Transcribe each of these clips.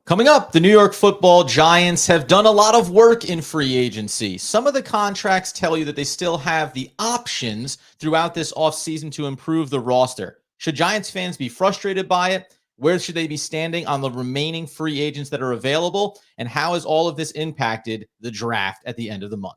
Coming up, the New York Football Giants have done a lot of work in free agency. Some of the contracts tell you that they still have the options throughout this offseason to improve the roster. Should Giants fans be frustrated by it? Where should they be standing on the remaining free agents that are available? And how has all of this impacted the draft at the end of the month?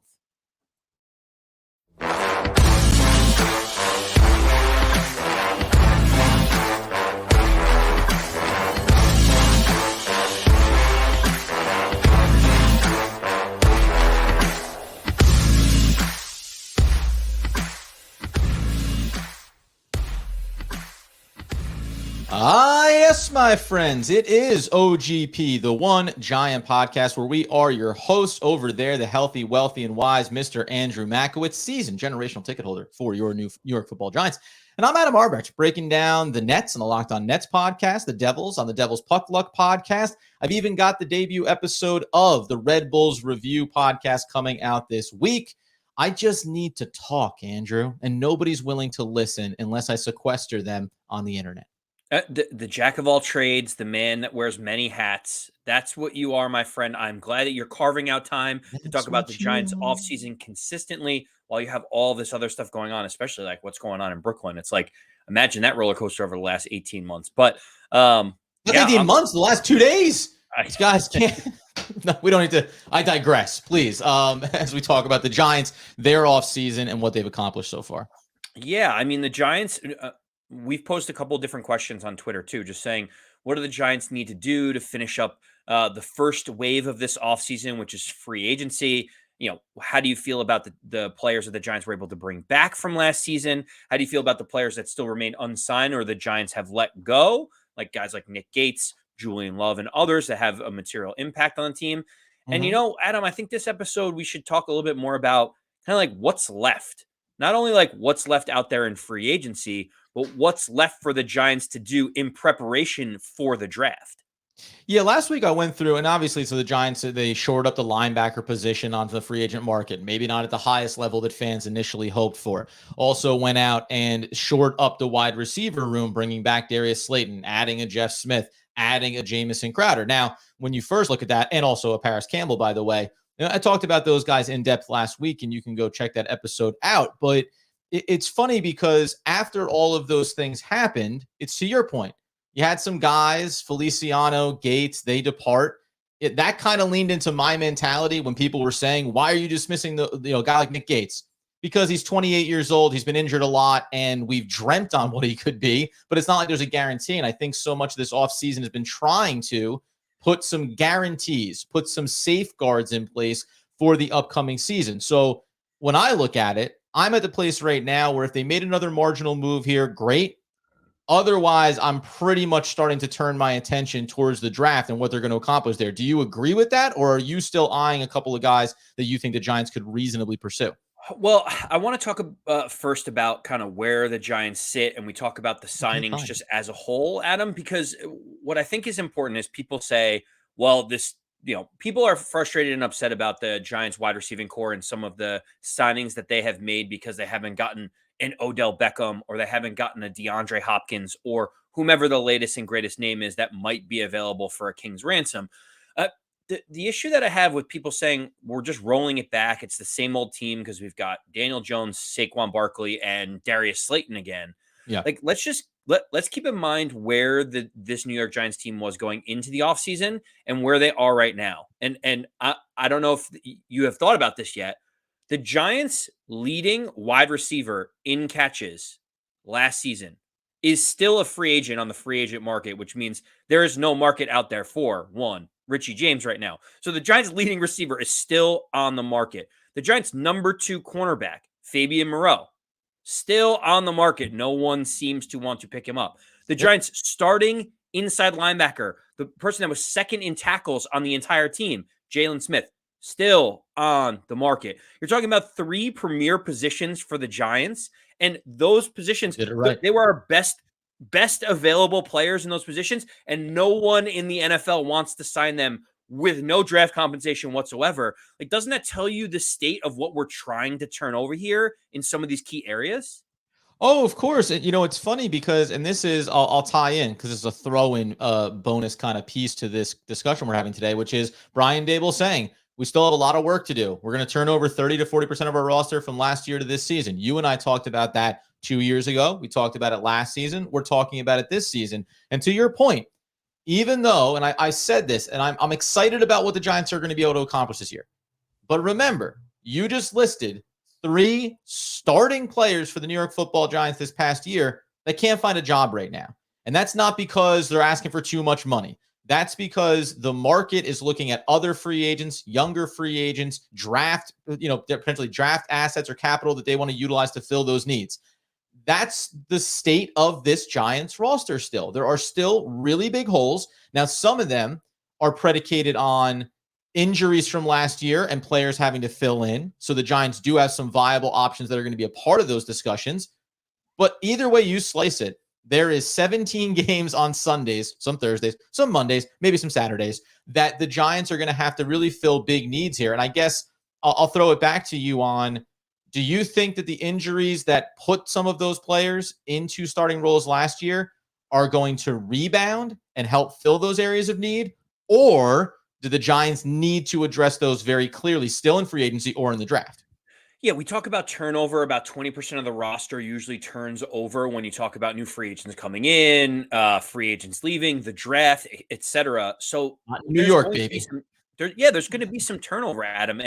Yes, my friends. It is OGP, the One Giant Podcast, where we are your hosts over there, the healthy, wealthy, and wise Mr. Andrew Makowitz, seasoned generational ticket holder for your New York Football Giants. And I'm Adam Arbrecht, breaking down the Nets on the Locked On Nets podcast, the Devils on the Devils Puck Luck podcast. I've even got the debut episode of the Red Bulls Review podcast coming out this week. I just need to talk, Andrew, and nobody's willing to listen unless I sequester them on the internet. The jack of all trades, the man that wears many hats. That's what you are, my friend. I'm glad that you're carving out time to talk about the Giants offseason consistently while you have all this other stuff going on, especially like what's going on in Brooklyn. It's like, imagine that roller coaster over the last 18 months. But 18 months, the last 2 days. These guys can't. No, we don't need to. I digress, please. As we talk about the Giants, their offseason, and what they've accomplished so far. Yeah, I mean, the Giants, we've posted a couple of different questions on Twitter too, just saying, what do the Giants need to do to finish up the first wave of this offseason, which is free agency? You know, how do you feel about the players that the Giants were able to bring back from last season? How do you feel about the players that still remain unsigned or the Giants have let go, like guys like Nick Gates, Julian Love, and others that have a material impact on the team? Mm-hmm. And, you know, Adam, I think this episode, we should talk a little bit more about kind of like what's left. Not only like what's left out there in free agency, but what's left for the Giants to do in preparation for the draft. Yeah, last week I went through, and obviously, so the Giants, they shored up the linebacker position onto the free agent market. Maybe not at the highest level that fans initially hoped for. Also went out and shored up the wide receiver room, bringing back Darius Slayton, adding a Jeff Smith, adding a Jamison Crowder. Now, when you first look at that, and also a Paris Campbell, by the way, you know, I talked about those guys in depth last week, and you can go check that episode out. But it's funny because after all of those things happened, it's to your point. You had some guys, Feliciano, Gates, they depart. That kind of leaned into my mentality when people were saying, why are you dismissing the guy like Nick Gates? Because he's 28 years old. He's been injured a lot, and we've dreamt on what he could be. But it's not like there's a guarantee. And I think so much of this offseason has been trying to put some guarantees, put some safeguards in place for the upcoming season. So when I look at it, I'm at the place right now where if they made another marginal move here, great. Otherwise, I'm pretty much starting to turn my attention towards the draft and what they're going to accomplish there. Do you agree with that, or are you still eyeing a couple of guys that you think the Giants could reasonably pursue? Well, I want to talk first about kind of where the Giants sit, and we talk about the signings just as a whole, Adam, because what I think is important is people say, well, people are frustrated and upset about the Giants wide receiving core and some of the signings that they have made because they haven't gotten an Odell Beckham or they haven't gotten a DeAndre Hopkins or whomever the latest and greatest name is that might be available for a king's ransom. The issue that I have with people saying we're just rolling it back, it's the same old team because we've got Daniel Jones, Saquon Barkley, and Darius Slayton again. Yeah, like let's keep in mind where this New York Giants team was going into the offseason and where they are right now. And I don't know if you have thought about this yet. The Giants' leading wide receiver in catches last season is still a free agent on the free agent market, which means there is no market out there for Richie James right now. So the Giants' leading receiver is still on the market. The Giants' number 2 cornerback, Fabian Moreau, still on the market. No one seems to want to pick him up. The Giants' starting inside linebacker, the person that was second in tackles on the entire team, Jalen Smith, still on the market. You're talking about 3 premier positions for the Giants, and those positions, they were our best available players in those positions, and no one in the NFL wants to sign them with no draft compensation whatsoever. Like, doesn't that tell you the state of what we're trying to turn over here in some of these key areas? Oh, of course. And it's funny because, and this is, I'll tie in because it's a throw-in bonus kind of piece to this discussion we're having today, which is Brian Daboll saying we still have a lot of work to do. We're going to turn over 30 to 40% of our roster from last year to this season. You and I talked about that 2 years ago. We talked about it last season. We're talking about it this season. And to your point, even though, and I said this, and I'm excited about what the Giants are going to be able to accomplish this year. But remember, you just listed 3 starting players for the New York Football Giants this past year that can't find a job right now. And that's not because they're asking for too much money. That's because the market is looking at other free agents, younger free agents, potentially draft assets or capital that they want to utilize to fill those needs. That's the state of this Giants roster still. There are still really big holes. Now, some of them are predicated on injuries from last year and players having to fill in. So the Giants do have some viable options that are going to be a part of those discussions. But either way you slice it, there is 17 games on Sundays, some Thursdays, some Mondays, maybe some Saturdays, that the Giants are going to have to really fill big needs here. And I guess I'll throw it back to you on, do you think that the injuries that put some of those players into starting roles last year are going to rebound and help fill those areas of need? Or do the Giants need to address those very clearly still in free agency or in the draft? Yeah, we talk about turnover. About 20% of the roster usually turns over when you talk about new free agents coming in, free agents leaving, the draft, etc. So New York, baby. there's going to be some turnover, Adam.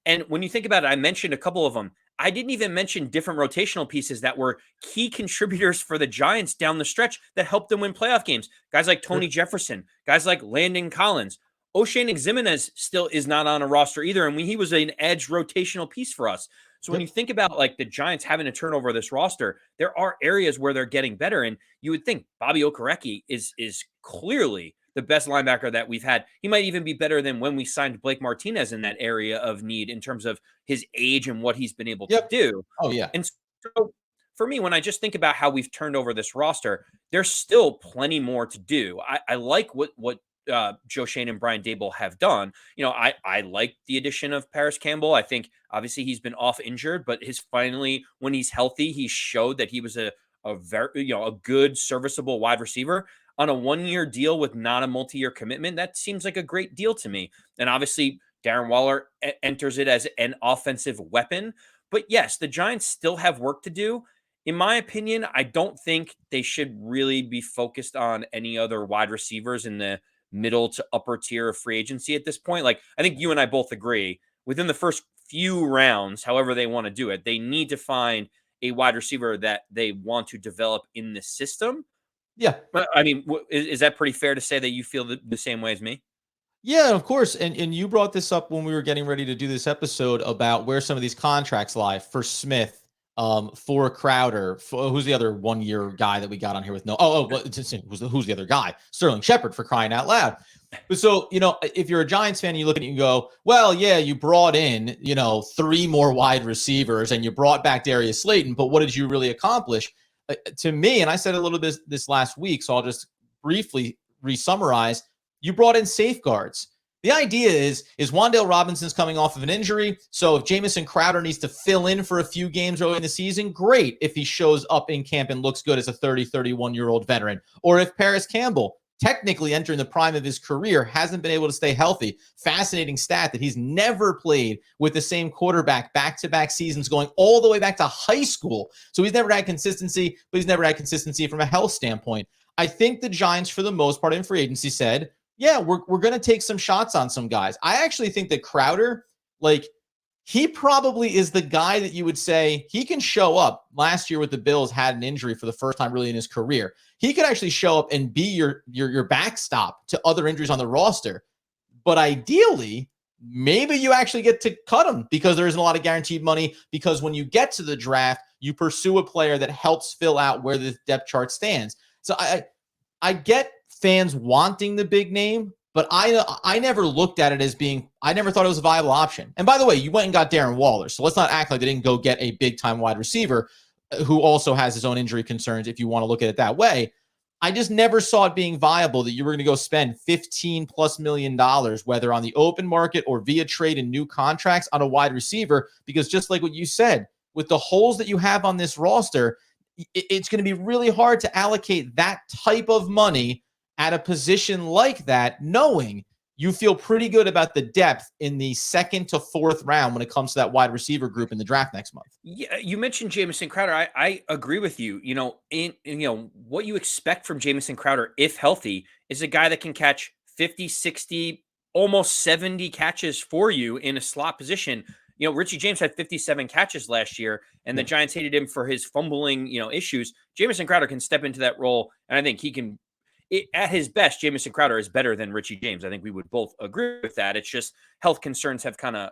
And when you think about it, I mentioned a couple of them. I didn't even mention different rotational pieces that were key contributors for the Giants down the stretch that helped them win playoff games. Guys like Tony Jefferson, guys like Landon Collins. O'Shane Ximenez still is not on a roster either, and he was an edge rotational piece for us. So when you think about like the Giants having to turn over this roster, there are areas where they're getting better, and you would think Bobby Okereke is clearly the best linebacker that we've had. He might even be better than when we signed Blake Martinez in that area of need in terms of his age and what he's been able to do. Oh, yeah. And so for me, when I just think about how we've turned over this roster, there's still plenty more to do. I like what Joe Schoen and Brian Daboll have done. I like the addition of Paris Campbell. I think obviously he's been off injured, but when he's healthy, he showed that he was a very, a good serviceable wide receiver on a 1-year deal with not a multi-year commitment. That seems like a great deal to me. And obviously Darren Waller enters it as an offensive weapon. But yes, the Giants still have work to do. In my opinion, I don't think they should really be focused on any other wide receivers in the middle to upper tier of free agency at this point. Like, I think you and I both agree within the first few rounds, however they want to do it, they need to find a wide receiver that they want to develop in the system. Yeah. I mean, is that pretty fair to say that you feel the same way as me? Yeah, of course. And you brought this up when we were getting ready to do this episode about where some of these contracts lie for Smith, for Crowder, who's the other 1-year guy that we got on here with who's the other guy? Sterling Shepard, for crying out loud. But so, if you're a Giants fan, you look at it and you go, well, yeah, you brought in, 3 more wide receivers and you brought back Darius Slayton, but what did you really accomplish? To me, and I said a little bit this last week, so I'll just briefly re-summarize. You brought in safeguards. The idea is Wan'Dale Robinson's coming off of an injury, so if Jamison Crowder needs to fill in for a few games early in the season, great if he shows up in camp and looks good as a 31-year-old veteran. Or if Paris Campbell, technically entering the prime of his career, hasn't been able to stay healthy. Fascinating stat that he's never played with the same quarterback back-to-back seasons going all the way back to high school. So he's never had consistency, but he's never had consistency from a health standpoint. I think the Giants, for the most part in free agency, said, yeah, we're going to take some shots on some guys. I actually think that Crowder, he probably is the guy that you would say he can show up. Last year with the Bills, had an injury for the first time really in his career. He could actually show up and be your backstop to other injuries on the roster. But ideally, maybe you actually get to cut him because there isn't a lot of guaranteed money, because when you get to the draft, you pursue a player that helps fill out where the depth chart stands. So I get fans wanting the big name, but I never looked at it as I never thought it was a viable option. And by the way, you went and got Darren Waller, so let's not act like they didn't go get a big-time wide receiver who also has his own injury concerns, if you want to look at it that way. I just never saw it being viable that you were going to go spend $15+ million, whether on the open market or via trade and new contracts, on a wide receiver, because just like what you said, with the holes that you have on this roster, it's going to be really hard to allocate that type of money at a position like that, knowing you feel pretty good about the depth in the second to fourth round when it comes to that wide receiver group in the draft next month. Yeah, you mentioned Jamison Crowder. I agree with you. What you expect from Jamison Crowder, if healthy, is a guy that can catch 50, 60, almost 70 catches for you in a slot position. Richie James had 57 catches last year, and the Giants hated him for his fumbling, issues. Jamison Crowder can step into that role, and I think he can. At his best, Jamison Crowder is better than Richie James. I think we would both agree with that. It's just health concerns have kind of,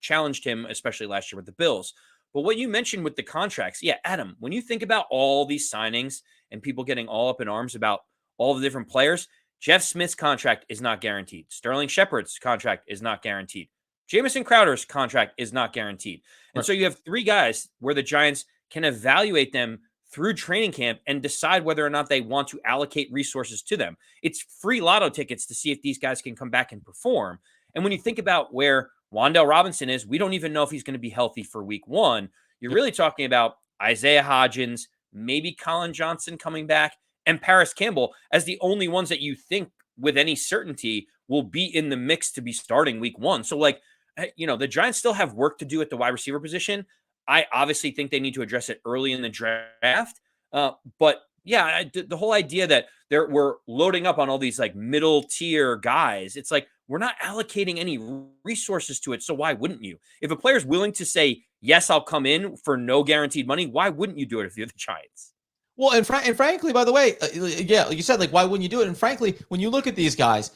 challenged him, especially last year with the Bills. But what you mentioned with the contracts, yeah, Adam, when you think about all these signings and people getting all up in arms about all the different players, Jeff Smith's contract is not guaranteed. Sterling Shepard's contract is not guaranteed. Jamison Crowder's contract is not guaranteed. And so you have three guys where the Giants can evaluate them through training camp and decide whether or not they want to allocate resources to them. It's free lotto tickets to see if these guys can come back and perform. And when you think about where Wan'Dale Robinson is, we don't even know if he's going to be healthy for week one. You're really talking about Isaiah Hodgins, maybe Colin Johnson coming back, and Paris Campbell as the only ones that you think with any certainty will be in the mix to be starting week one. So the Giants still have work to do at the wide receiver position. I obviously think they need to address it early in the draft. But yeah, the whole idea that we're loading up on all these middle tier guys, it's like we're not allocating any resources to it. So why wouldn't you? If a player's willing to say, yes, I'll come in for no guaranteed money, why wouldn't you do it if you're the Giants? Well, and frankly, by the way, yeah, like you said, why wouldn't you do it? And frankly, when you look at these guys,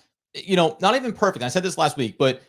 not even perfect. I said this last week, but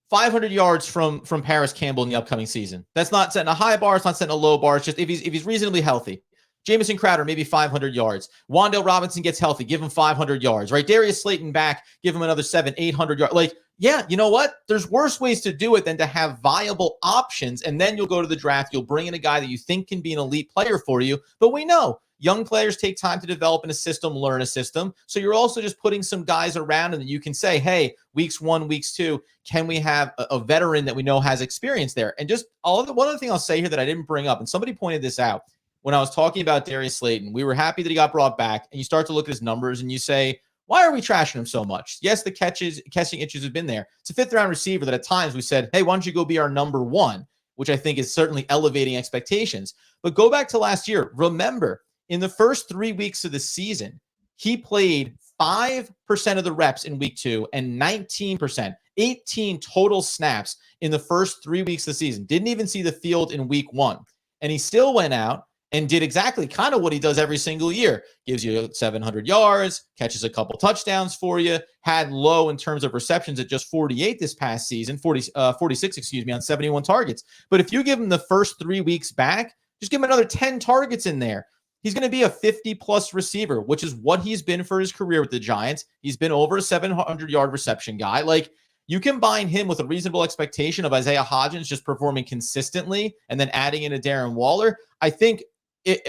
500 yards from Paris Campbell in the upcoming season. That's not setting a high bar. It's not setting a low bar. It's just if he's reasonably healthy. Jamison Crowder, maybe 500 yards. Wan'Dale Robinson gets healthy, give him 500 yards, right? Darius Slayton back, give him another 800 yards. Yeah, you know what? There's worse ways to do it than to have viable options. And then you'll go to the draft. You'll bring in a guy that you think can be an elite player for you. But we know young players take time to develop in a system, learn a system. So you're also just putting some guys around and you can say, hey, weeks 1, weeks 2, can we have a veteran that we know has experience there? And just one other thing I'll say here that I didn't bring up, and somebody pointed this out. When I was talking about Darius Slayton, we were happy that he got brought back, and you start to look at his numbers and you say, why are we trashing him so much? Yes, the catching issues have been there. It's a 5th-round receiver that at times we said, hey, why don't you go be our number 1, which I think is certainly elevating expectations. But go back to last year. Remember, in the first 3 weeks of the season, he played 5% of the reps in week 2 and 19%, 18 total snaps in the first 3 weeks of the season. Didn't even see the field in week 1. And he still went out and did exactly kind of what he does every single year. Gives you 700 yards, catches a couple touchdowns for you, had low in terms of receptions at just 48 this past season, 46, on 71 targets. But if you give him the first 3 weeks back, just give him another 10 targets in there. He's going to be a 50-plus receiver, which is what he's been for his career with the Giants. He's been over a 700-yard reception guy. You combine him with a reasonable expectation of Isaiah Hodgins just performing consistently and then adding in a Darren Waller. I think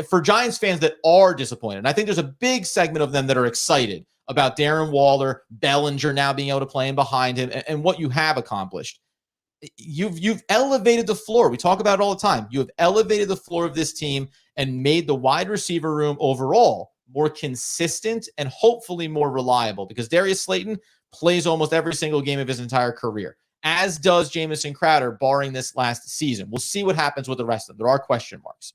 for Giants fans that are disappointed, and I think there's a big segment of them that are excited about Darren Waller, Bellinger now being able to play in behind him, and what you have accomplished. You've elevated the floor. We talk about it all the time. You have elevated the floor of this team and made the wide receiver room overall more consistent and hopefully more reliable, because Darius Slayton plays almost every single game of his entire career, as does Jamison Crowder, barring this last season. We'll see what happens with the rest of them. There are question marks.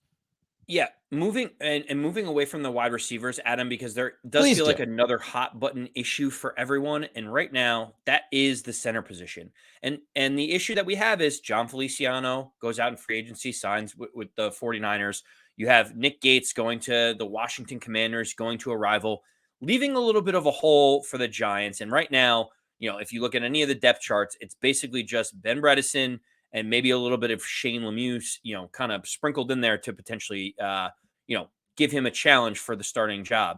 Yeah, moving away from the wide receivers, Adam, because there does feel like another hot button issue for everyone. And right now, that is the center position. And the issue that we have is John Feliciano goes out in free agency, signs with the 49ers. You have Nick Gates going to the Washington Commanders, going to a rival, leaving a little bit of a hole for the Giants. And right now, if you look at any of the depth charts, it's basically just Ben Bredeson and maybe a little bit of Shane Lemieux, kind of sprinkled in there to potentially, give him a challenge for the starting job.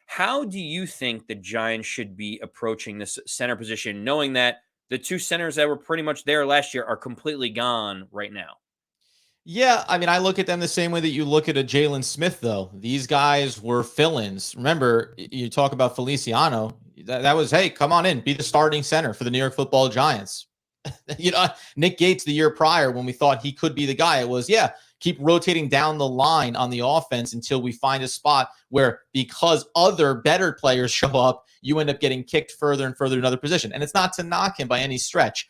How do you think the Giants should be approaching this center position, knowing that the 2 centers that were pretty much there last year are completely gone right now? Yeah, I mean, I look at them the same way that you look at a Jalen Smith, though. These guys were fill-ins. Remember, you talk about Feliciano. That was, hey, come on in, be the starting center for the New York Football Giants. Nick Gates the year prior, when we thought he could be the guy, it was, yeah, keep rotating down the line on the offense until we find a spot where, because other better players show up, you end up getting kicked further and further to another position. And it's not to knock him by any stretch.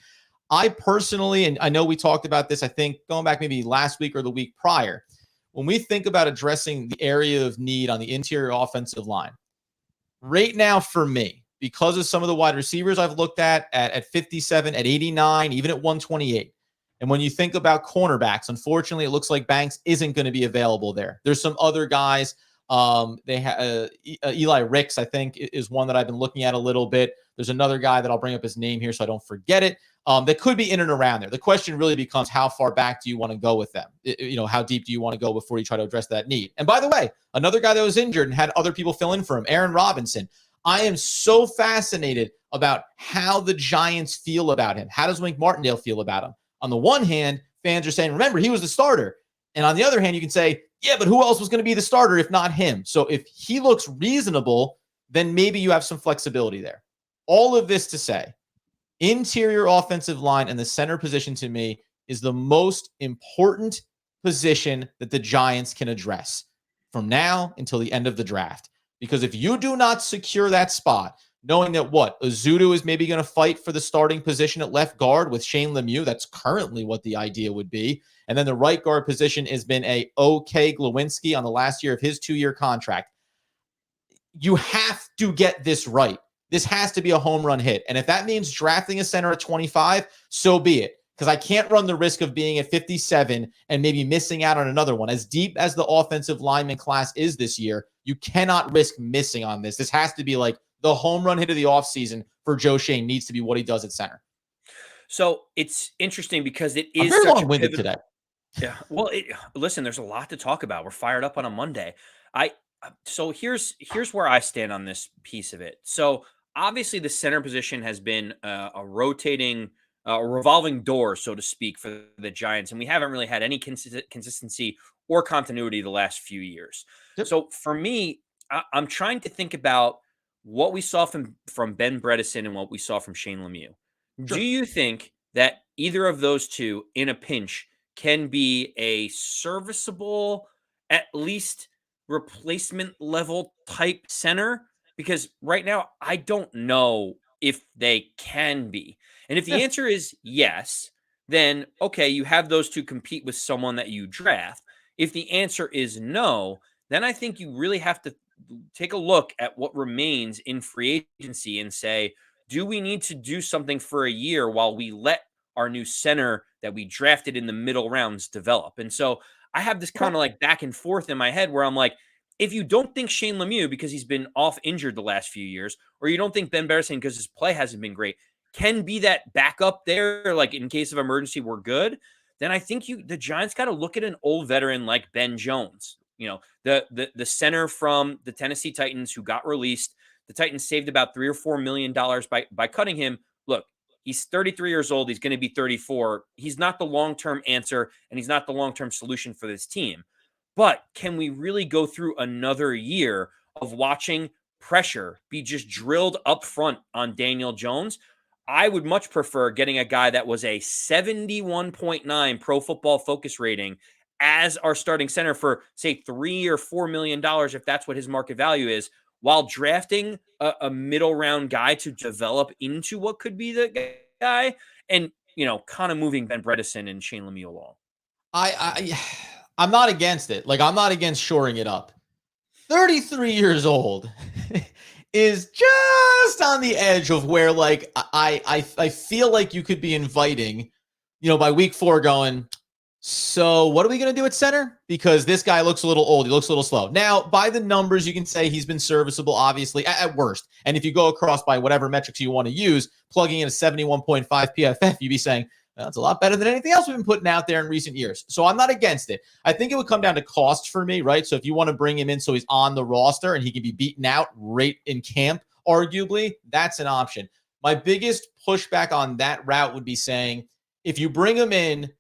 I personally, and I know we talked about this, I think going back maybe last week or the week prior, when we think about addressing the area of need on the interior offensive line, right now for me, because of some of the wide receivers I've looked at 57, at 89, even at 128. And when you think about cornerbacks, unfortunately, it looks like Banks isn't going to be available there. There's some other guys. They have Eli Ricks, I think, is one that I've been looking at a little bit. There's another guy that I'll bring up his name here so I don't forget it. That could be in and around there. The question really becomes, how far back do you want to go with them? How deep do you want to go before you try to address that need? And by the way, another guy that was injured and had other people fill in for him, Aaron Robinson. I am so fascinated about how the Giants feel about him. How does Wink Martindale feel about him? On the one hand, fans are saying, remember, he was the starter. And on the other hand, you can say, yeah, but who else was going to be the starter if not him? So if he looks reasonable, then maybe you have some flexibility there. All of this to say, interior offensive line and the center position to me is the most important position that the Giants can address from now until the end of the draft. Because if you do not secure that spot, knowing that Azudu is maybe going to fight for the starting position at left guard with Shane Lemieux, that's currently what the idea would be. And then the right guard position has been a okay Glowinski on the last year of his 2-year contract. You have to get this right. This has to be a home run hit. And if that means drafting a center at 25, so be it. Because I can't run the risk of being at 57 and maybe missing out on another one. As deep as the offensive lineman class is this year, you cannot risk missing on this. This has to be like the home run hit of the offseason for Joe Schoen needs to be what he does at center. So it's interesting because it is I'm very long-winded today. Yeah. Well, listen, there's a lot to talk about. We're fired up on a Monday. So here's where I stand on this piece of it. So obviously the center position has been a rotating, revolving door, so to speak, for the Giants. And we haven't really had any consistency or continuity the last few years. Yep. So for me, I'm trying to think about what we saw from Ben Bredeson and what we saw from Shane Lemieux. Sure. Do you think that either of those two in a pinch can be a serviceable, at least replacement level type center? Because right now, I don't know if they can be. And if the answer is yes, then okay, you have those two compete with someone that you draft. If the answer is no, then I think you really have to take a look at what remains in free agency and say, do we need to do something for a year while we let our new center that we drafted in the middle rounds develop? And so I have this kind of like back and forth in my head where I'm like, if you don't think Shane Lemieux, because he's been off injured the last few years, or you don't think Ben Bredeson because his play hasn't been great, can be that backup there, like in case of emergency, we're good, then I think the Giants got to look at an old veteran like Ben Jones, the center from the Tennessee Titans who got released. The Titans saved about $3 or $4 million by cutting him. Look, he's 33 years old. He's going to be 34. He's not the long-term answer, and he's not the long-term solution for this team. But can we really go through another year of watching pressure be just drilled up front on Daniel Jones? I would much prefer getting a guy that was a 71.9 Pro Football Focus rating as our starting center for, say, $3 or $4 million, if that's what his market value is, while drafting a middle round guy to develop into what could be the guy, and kind of moving Ben Bredeson and Shane Lemieux along. I'm not against it. Like, I'm not against shoring it up. 33 years old is just on the edge of where, like, I feel like you could be inviting, by week 4 going, so what are we going to do at center? Because this guy looks a little old. He looks a little slow. Now, by the numbers, you can say he's been serviceable, obviously, at worst. And if you go across by whatever metrics you want to use, plugging in a 71.5 PFF, you'd be saying, that's a lot better than anything else we've been putting out there in recent years. So I'm not against it. I think it would come down to cost for me, right? So if you want to bring him in so he's on the roster and he can be beaten out right in camp, arguably, that's an option. My biggest pushback on that route would be saying, if you bring him in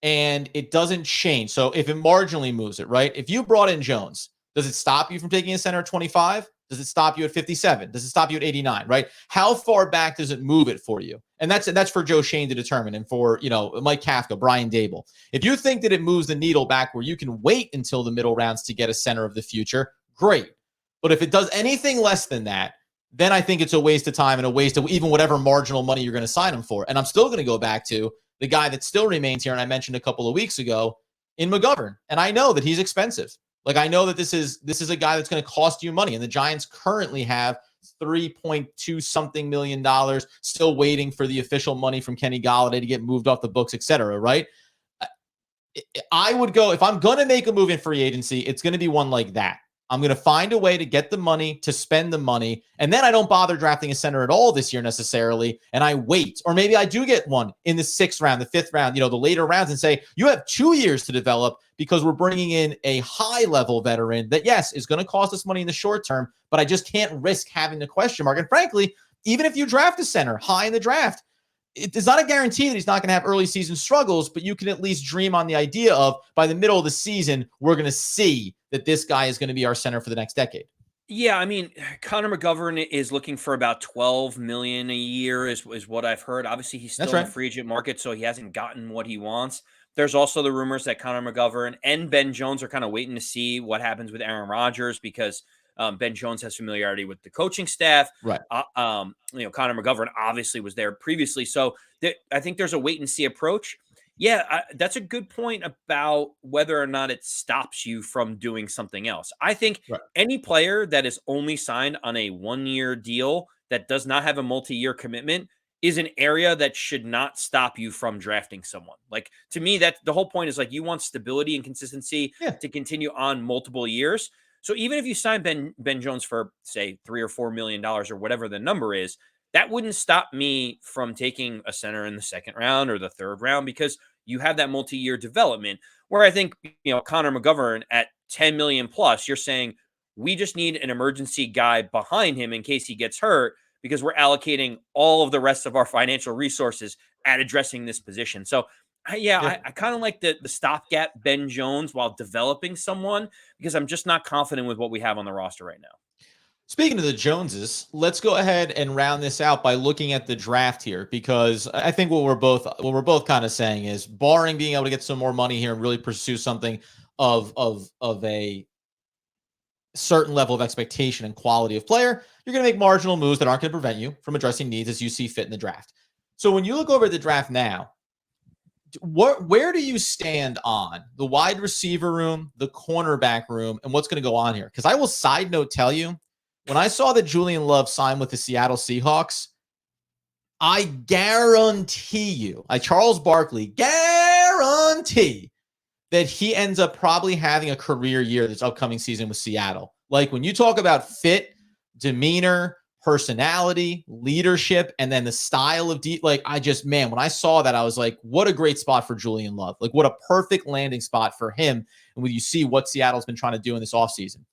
and it doesn't change, so if it marginally moves it, right? If you brought in Jones, does it stop you from taking a center at 25? Does it stop you at 57? Does it stop you at 89, right? How far back does it move it for you? And that's for Joe Schoen to determine, and for, Mike Kafka, Brian Dable. If you think that it moves the needle back where you can wait until the middle rounds to get a center of the future, great. But if it does anything less than that, then I think it's a waste of time and a waste of even whatever marginal money you're going to sign him for. And I'm still going to go back to the guy that still remains here, and I mentioned a couple of weeks ago, in McGovern. And I know that he's expensive. Like, I know that this is a guy that's going to cost you money. And the Giants currently have $3.2 something million still waiting for the official money from Kenny Golladay to get moved off the books, et cetera, right? I would go, if I'm going to make a move in free agency, it's going to be one like that. I'm going to find a way to get the money, to spend the money, and then I don't bother drafting a center at all this year necessarily, and I wait. Or maybe I do get one in the 6th round, the 5th round, the later rounds, and say, you have 2 years to develop because we're bringing in a high-level veteran that, yes, is going to cost us money in the short term, but I just can't risk having the question mark. And frankly, even if you draft a center high in the draft, it's not a guarantee that he's not going to have early season struggles, but you can at least dream on the idea of, by the middle of the season, we're going to see that this guy is going to be our center for the next decade. Yeah, I mean, Conor McGovern is looking for about $12 million a year is what I've heard. Obviously, he's still in the free agent market, so he hasn't gotten what he wants. There's also the rumors that Conor McGovern and Ben Jones are kind of waiting to see what happens with Aaron Rodgers, because Ben Jones has familiarity with the coaching staff. Right. Conor McGovern obviously was there previously. So I think there's a wait and see approach. Yeah, that's a good point about whether or not it stops you from doing something else. I think any player that is only signed on a 1-year deal that does not have a multi-year commitment is an area that should not stop you from drafting someone. Like, to me, that the whole point is, like, you want stability and consistency to continue on multiple years. So even if you sign Ben Jones for, say, $3 or $4 million or whatever the number is, that wouldn't stop me from taking a center in the 2nd round or the 3rd round, because you have that multi-year development. Where I think, Conor McGovern at 10 million plus, you're saying we just need an emergency guy behind him in case he gets hurt, because we're allocating all of the rest of our financial resources at addressing this position. So I kind of like the stopgap Ben Jones while developing someone, because I'm just not confident with what we have on the roster right now. Speaking of the Joneses, let's go ahead and round this out by looking at the draft here, because I think what we're both kind of saying is, barring being able to get some more money here and really pursue something of a certain level of expectation and quality of player, you're going to make marginal moves that aren't going to prevent you from addressing needs as you see fit in the draft. So when you look over at the draft now, where do you stand on the wide receiver room, the cornerback room, and what's going to go on here? Because I will side note tell you, when I saw that Julian Love signed with the Seattle Seahawks, I guarantee you, Charles Barkley, guarantee that he ends up probably having a career year this upcoming season with Seattle. Like, when you talk about fit, demeanor, personality, leadership, and then the style of when I saw that, I was like, what a great spot for Julian Love. Like, what a perfect landing spot for him. And when you see what Seattle's been trying to do in this offseason.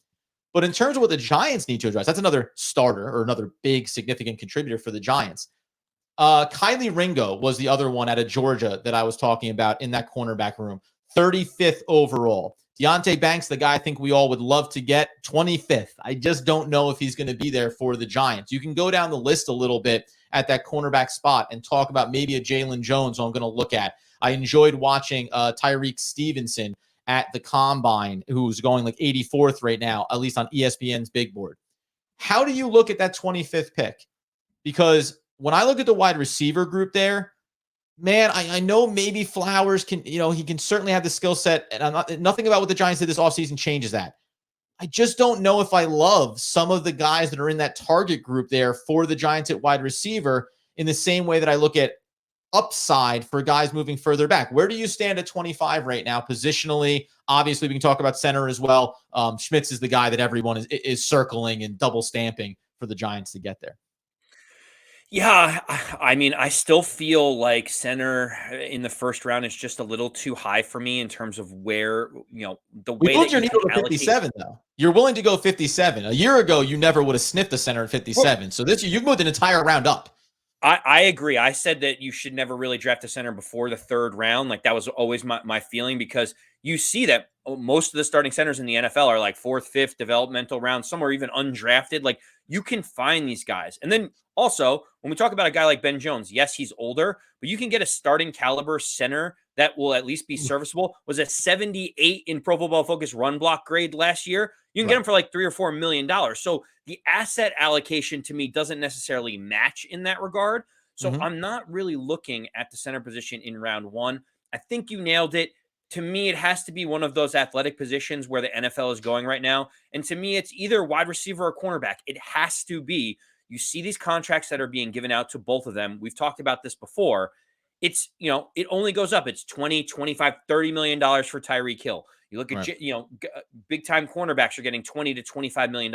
But in terms of what the Giants need to address, that's another starter or another big significant contributor for the Giants. Kylie Ringo was the other one out of Georgia that I was talking about in that cornerback room. 35th overall. Deonte Banks, the guy I think we all would love to get, 25th. I just don't know if he's going to be there for the Giants. You can go down the list a little bit at that cornerback spot and talk about maybe a Jalen Jones, who I'm going to look at. I enjoyed watching Tyreek Stevenson at the Combine, who's going like 84th right now, at least on ESPN's big board. How do you look at that 25th pick? Because when I look at the wide receiver group there, man, I know maybe Flowers can, he can certainly have the skill set, and nothing about what the Giants did this offseason changes that. I just don't know if I love some of the guys that are in that target group there for the Giants at wide receiver in the same way that I look at upside for guys moving further back. Where do you stand at 25 right now positionally? Obviously, we can talk about center as well. Schmitz is the guy that everyone is circling and double stamping for the Giants to get there. Yeah, I mean, I still feel like center in the 1st round is just a little too high for me in terms of where, the way that your needle to 57, though. You're willing to go 57. A year ago, you never would have sniffed the center at 57. Well, so this year, you've moved an entire round up. I agree. I said that you should never really draft a center before the 3rd round. Like, that was always my feeling, because you see that most of the starting centers in the NFL are like 4th, 5th developmental round, some are even undrafted. Like, you can find these guys. And then also, when we talk about a guy like Ben Jones, yes, he's older, but you can get a starting caliber center that will at least be serviceable. Was a 78 in Pro Football Focus run block grade last year. You can get him for like $3 or $4 million. So the asset allocation to me doesn't necessarily match in that regard. So I'm not really looking at the center position in round 1. I think you nailed it. To me, it has to be one of those athletic positions where the NFL is going right now. And to me, it's either wide receiver or cornerback. It has to be. You see these contracts that are being given out to both of them. We've talked about this before. It's, it only goes up. It's 20, 25, $30 million for Tyreek Hill. You look at, big time cornerbacks are getting 20 to $25 million.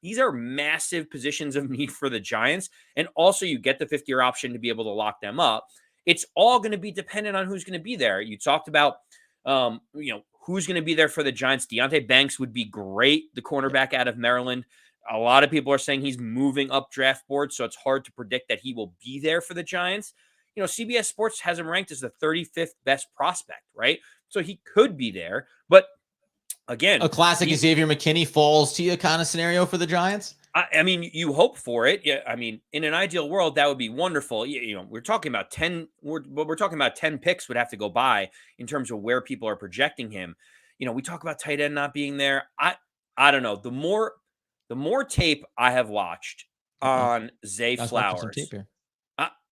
These are massive positions of need for the Giants. And also you get the 50-year option to be able to lock them up. It's all going to be dependent on who's going to be there. You talked about, who's going to be there for the Giants. Deonte Banks would be great, the cornerback out of Maryland. A lot of people are saying he's moving up draft boards, so it's hard to predict that he will be there for the Giants. CBS Sports has him ranked as the 35th best prospect, right? So he could be there. But again, a classic Xavier McKinney falls to you kind of scenario for the Giants. I mean, you hope for it. Yeah, I mean, in an ideal world, that would be wonderful. We're talking about 10. We're talking about 10 picks would have to go by in terms of where people are projecting him. We talk about tight end not being there. I don't know. The more tape I have watched on Zay Flowers,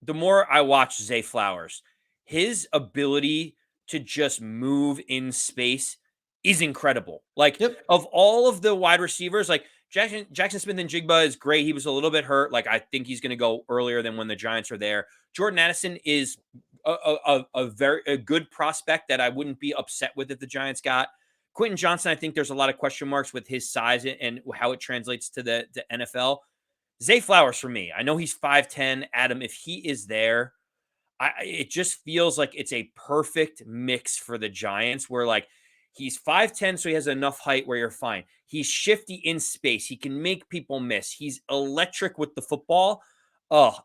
the more I watch Zay Flowers, his ability to just move in space is incredible. Like, of all of the wide receivers, like Jackson Smith-Njigba is great. He was a little bit hurt. Like, I think he's going to go earlier than when the Giants are there. Jordan Addison is a very good prospect that I wouldn't be upset with if the Giants got. Quentin Johnson, I think there's a lot of question marks with his size and how it translates to the NFL. Zay Flowers for me. I know he's 5'10". Adam, if he is there, it just feels like it's a perfect mix for the Giants where, like, he's 5'10", so he has enough height where you're fine. He's shifty in space. He can make people miss. He's electric with the football. Oh,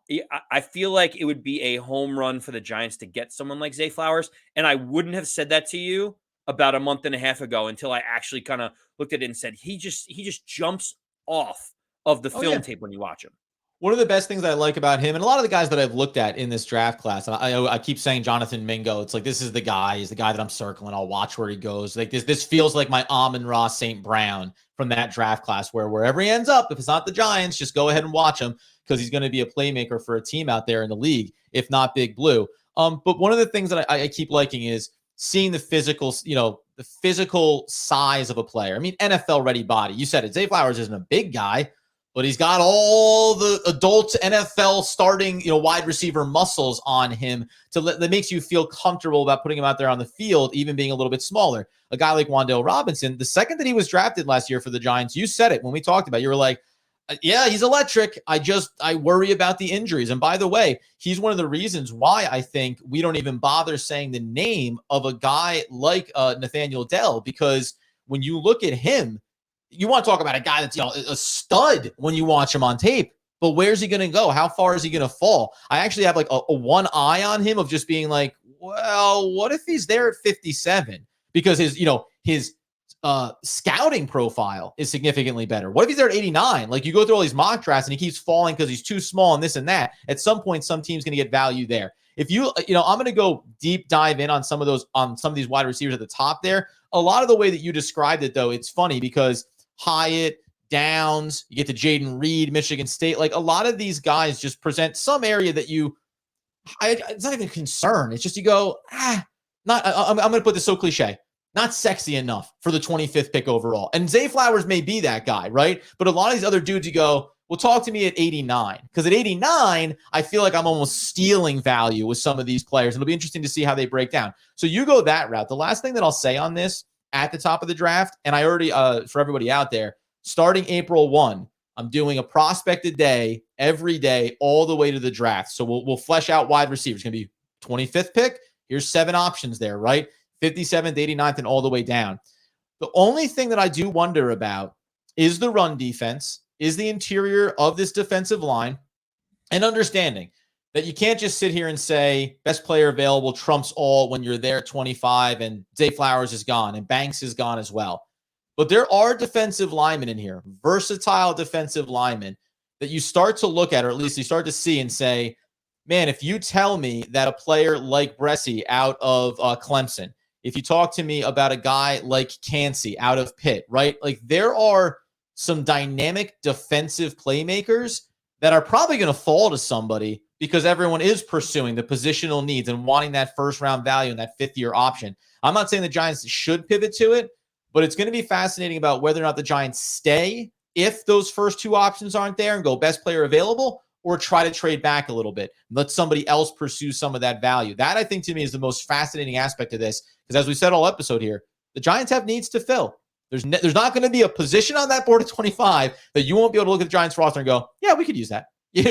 I feel like it would be a home run for the Giants to get someone like Zay Flowers. And I wouldn't have said that to you about a month and a half ago until I actually kind of looked at it and said, he just jumps off of the film tape when you watch him. One of the best things I like about him, and a lot of the guys that I've looked at in this draft class, and I keep saying Jonathan Mingo, it's like, this is the guy. He's the guy that I'm circling. I'll watch where he goes. Like, this feels like my Amon-Ra St. Brown from that draft class, where wherever he ends up, if it's not the Giants, just go ahead and watch him because he's going to be a playmaker for a team out there in the league, if not Big Blue. But one of the things that I keep liking is seeing the physical, the physical size of a player. I mean, NFL ready body. You said it. Zay Flowers isn't a big guy, but he's got all the adult NFL starting, wide receiver muscles on him that makes you feel comfortable about putting him out there on the field, even being a little bit smaller. A guy like Wan'Dale Robinson, the second that he was drafted last year for the Giants, you said it when we talked about it. You were like, yeah, he's electric. I worry about the injuries. And by the way, he's one of the reasons why I think we don't even bother saying the name of a guy like Nathaniel Dell, because when you look at him, you want to talk about a guy that's a stud when you watch him on tape, but where's he going to go? How far is he going to fall? I actually have like a one eye on him of just being like, well, what if he's there at 57? Because his scouting profile is significantly better. What if he's there at 89? Like, you go through all these mock drafts and he keeps falling because he's too small and this and that. At some point, some team's going to get value there. If I'm going to go deep dive in on some of these wide receivers at the top there. A lot of the way that you described it, though, it's funny because Hyatt, Downs, you get to Jaden Reed, Michigan State. Like, a lot of these guys just present some area that it's not even a concern. It's just you go, I'm going to put this so cliche. Not sexy enough for the 25th pick overall. And Zay Flowers may be that guy, right? But a lot of these other dudes, you go, well, talk to me at 89. Because at 89, I feel like I'm almost stealing value with some of these players. It'll be interesting to see how they break down. So you go that route. The last thing that I'll say on this at the top of the draft, and I already, for everybody out there, starting April 1, I'm doing a prospect a day, every day, all the way to the draft. So we'll flesh out wide receivers. It's going to be 25th pick. Here's 7 options there, right? 57th, 89th, and all the way down. The only thing that I do wonder about is the run defense, is the interior of this defensive line, and understanding that you can't just sit here and say best player available trumps all when you're there at 25 and Zay Flowers is gone and Banks is gone as well. But there are defensive linemen in here, versatile defensive linemen that you start to look at, or at least you start to see and say, man, if you tell me that a player like Bressie out of Clemson, if you talk to me about a guy like Cansey out of Pitt, right? Like there are some dynamic defensive playmakers that are probably going to fall to somebody because everyone is pursuing the positional needs and wanting that first round value and that 5th-year option. I'm not saying the Giants should pivot to it, but it's going to be fascinating about whether or not the Giants stay if those first 2 options aren't there and go best player available, or try to trade back a little bit and let somebody else pursue some of that value. That, I think, to me is the most fascinating aspect of this, because as we said all episode here, the Giants have needs to fill. There's not going to be a position on that board at 25 that you won't be able to look at the Giants roster and go, yeah, we could use that.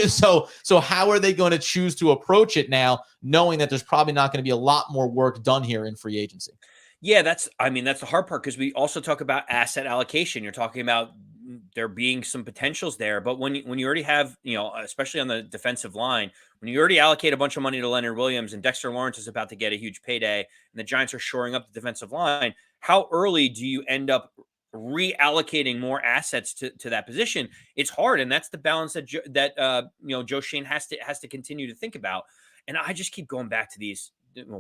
So how are they going to choose to approach it now, knowing that there's probably not going to be a lot more work done here in free agency? Yeah, that's the hard part, because we also talk about asset allocation. You're talking about there being some potentials there, but when you already have, especially on the defensive line, when you already allocate a bunch of money to Leonard Williams and Dexter Lawrence is about to get a huge payday, and the Giants are shoring up the defensive line, how early do you end up reallocating more assets to that position? It's hard, and that's the balance that Joe Schoen has to continue to think about. And I just keep going back to these.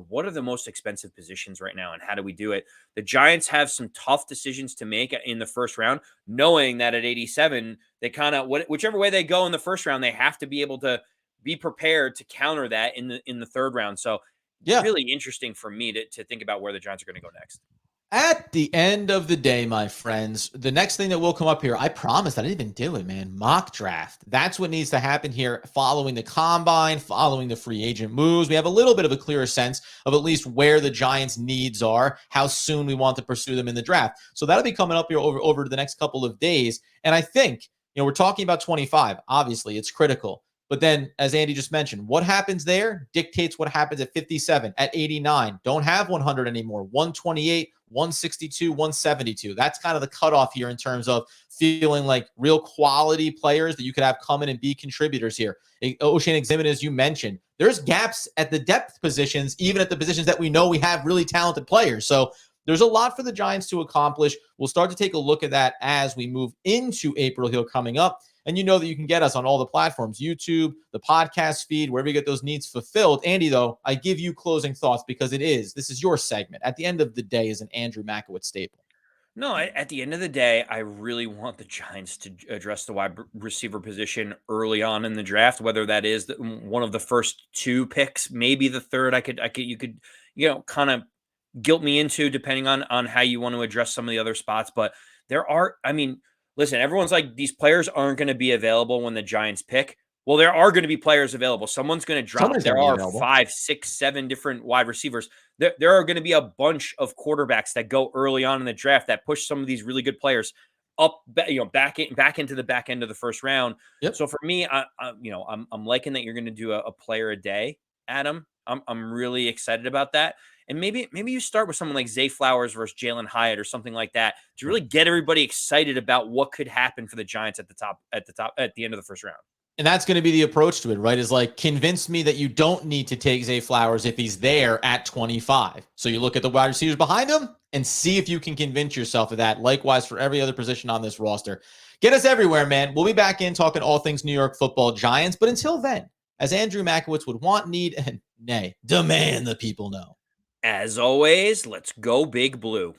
What are the most expensive positions right now, and how do we do it? The Giants have some tough decisions to make in the first round, knowing that at 87, they kind of, whichever way they go in the first round, they have to be able to be prepared to counter that in the third round. So Yeah, really interesting for me to think about where the Giants are going to go next. At the end of the day, my friends, the next thing that will come up here, I promised I didn't even do it, man. Mock draft. That's what needs to happen here following the combine, following the free agent moves. We have a little bit of a clearer sense of at least where the Giants' needs are, how soon we want to pursue them in the draft. So that'll be coming up here over the next couple of days. And I think, we're talking about 25. Obviously, it's critical. But then, as Andy just mentioned, what happens there dictates what happens at 57, at 89. Don't have 100 anymore. 128, 162, 172. That's kind of the cutoff here in terms of feeling like real quality players that you could have come in and be contributors here. O'Shane Exhibit, as you mentioned, there's gaps at the depth positions, even at the positions that we know we have really talented players. So there's a lot for the Giants to accomplish. We'll start to take a look at that as we move into April here coming up. And you know that you can get us on all the platforms, YouTube, the podcast feed, wherever you get those needs fulfilled. Andy, though, I give you closing thoughts because this is your segment. At the end of the day is an Andrew Makowitz staple. No, at the end of the day, I really want the Giants to address the wide receiver position early on in the draft, whether that is one of the first 2 picks, maybe the third. You could kind of guilt me into, depending on how you want to address some of the other spots. But listen, everyone's like, these players aren't going to be available when the Giants pick. Well, there are going to be players available. Someone's going to drop. There are 5, 6, 7 different wide receivers. There are going to be a bunch of quarterbacks that go early on in the draft that push some of these really good players up, back into the back end of the first round. Yep. So for me, I'm liking that you're going to do a player a day, Adam. I'm really excited about that. And maybe you start with someone like Zay Flowers versus Jalen Hyatt or something like that to really get everybody excited about what could happen for the Giants at the end of the first round. And that's going to be the approach to it, right? Is like, convince me that you don't need to take Zay Flowers if he's there at 25. So you look at the wide receivers behind him and see if you can convince yourself of that. Likewise for every other position on this roster. Get us everywhere, man. We'll be back in talking all things New York Football Giants. But until then, as Andrew Makowitz would want, need, and nay, demand the people know. As always, let's go Big Blue.